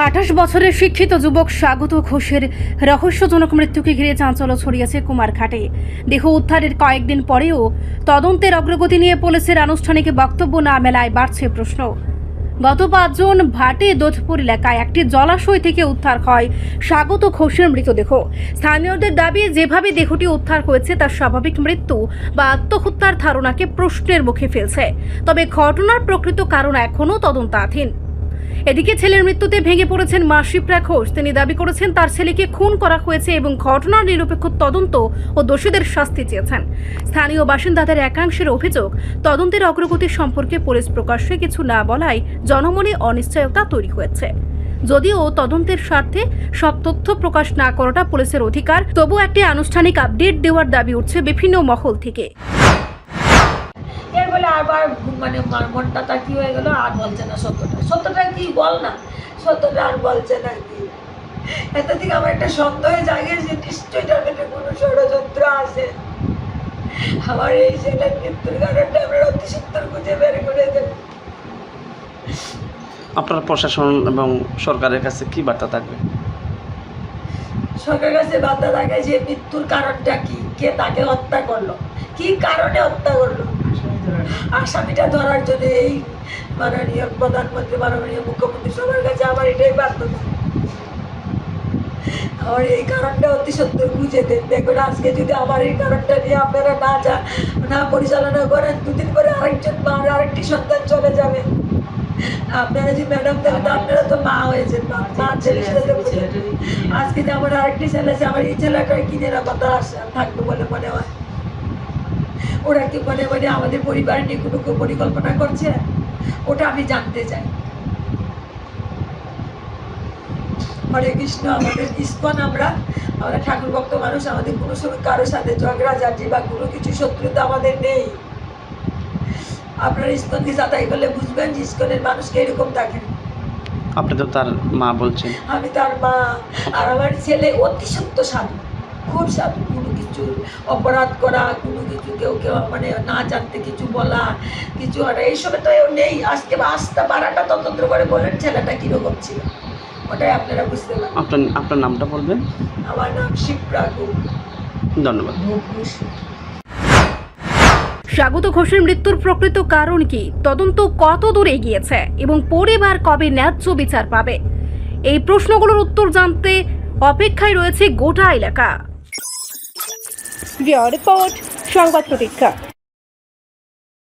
28 বছরের শিক্ষিত যুবক স্বাগত ঘোষের রহস্যজনক মৃত্যুকে ঘিরে চাঞ্চল্য ছড়িয়েছে কুমারঘাটে। দেহ উদ্ধারের কয়েকদিন পরেও তদন্তের অগ্রগতি নিয়ে পুলিশের আনুষ্ঠানিক বক্তব্য না মেলায় বাড়ছে প্রশ্ন। গত 5 জুন ভাটে দোধপুর এলাকায় একটি জলাশয় থেকে উদ্ধার হয় স্বাগত ঘোষের মৃতদেহ। স্থানীয়দের দাবি, যেভাবে দেহটি উদ্ধার হয়েছে তার স্বাভাবিক মৃত্যু বা আত্মহত্যার ধারণাকে প্রশ্নের মুখে ফেলছে। তবে ঘটনার প্রকৃত কারণ এখনও তদন্তাধীন। এদিকে ছেলের মৃত্যুতে ভেঙে পড়েছেন মা শিপ্রা ঘোষ। তিনি দাবি করেছেন তার ছেলেকে খুন করা হয়েছে এবং ঘটনার নিরপেক্ষ তদন্ত ও দোষীদের শাস্তি চেয়েছেন। স্থানীয় বাসিন্দাদের একাংশের অভিযোগ, তদন্তের অগ্রগতি সম্পর্কে পুলিশ প্রকাশ্যে কিছু না বলায় জনমনে অনিশ্চয়তা তৈরি হয়েছে। যদিও তদন্তের স্বার্থে সব তথ্য প্রকাশ না করাটা পুলিশের অধিকার, তবু একটি আনুষ্ঠানিক আপডেট দেওয়ার দাবি উঠছে বিভিন্ন মহল থেকে। এর বলে আবার মানে মনটা তার কি হয়ে গেল, আর বলছে না সত্যটা কি বল না, সত্যটা আর বলছে না কি। এত থেকে আমার একটা সন্দেহ জাগে যে নিশ্চয়ই তার কাছে কোনো ষড়যন্ত্র আছে। আমার এই ছেলের মৃত্যুর কারণটা আমরা অতি সত্তর খুঁজে বের করে দেব। আপনার প্রশাসন এবং সরকারের কাছে কি বার্তা থাকবে? সরকারের কাছে বার্তা থাকে যে মৃত্যুর কারণটা কি, কে তাকে হত্যা করলো, কি কারণে হত্যা করলো, আসামিটা ধরার জন্য এই মাননীয় প্রধানমন্ত্রী, মাননীয় মুখ্যমন্ত্রী সবার কাছে আমার এটাই বার্তা। আমার এই কারণটা অতি সত্তর খুঁজে দেন। দেখুন, আজকে যদি আমার এই কারণটা নিয়ে আপনারা না পরিচালনা করেন, দুদিন পরে আরেকজন মা, আরেকটি সন্তান চলে যাবে। আপনারা যে ম্যাডাম দেখেন, আপনারা তো মা হয়েছেন, মা ছেলের সাথে আজকে যে আমার আরেকটি ছেলে আছে, আমার এই ছেলেটার কি নিরাপত্তা থাকবে বলে মনে হয়? ওরা কি মনে মনে আমাদের পরিবার নিয়ে কোনো পরিকল্পনা করছে? ওটা আমি জানতে চাই। হরে কৃষ্ণ। আমাদের ইস্কন, আমরা ঠাকুর ভক্ত মানুষ, আমাদের কোনো সময় কারোর সাথে ঝগড়া ঝাঁটি বা কোনো কিছু শত্রুতা আমাদের নেই। আপনারা ইস্কনকে যাতাই করলে বুঝবেন যে ইস্কনের মানুষকে এরকম থাকে। আপনি তো তার মা বলছেন। আমি তার মা, আর আমার ছেলে অতি সত্য সাধু, খুব সাধু। কোনো কিছু অপরাধ করা, কোনো কিছু কেউ মানে না জানতে কিছু বলা, কিছু আর এইসবে তো নেই। আজকে আস্থা বাড়াটা তদন্ত করে বলেন ছেলেটা কিরকম ছিল, ওটাই আপনারা বুঝতে পারবেন। আপনার নামটা বলবেন? আমার নাম শিপ্রা ঘোষ। ধন্যবাদ। স্বাগত ঘোষের মৃত্যুর প্রকৃত কারণ কি, তদন্ত কত দূর এগিয়েছে এবং পরিবার কবে ন্যায্য বিচার পাবে, এই প্রশ্নগুলোর উত্তর জানতে অপেক্ষায় রয়েছে গোটা এলাকা। রিপোর্ট, সংবাদ প্রতীক্ষা।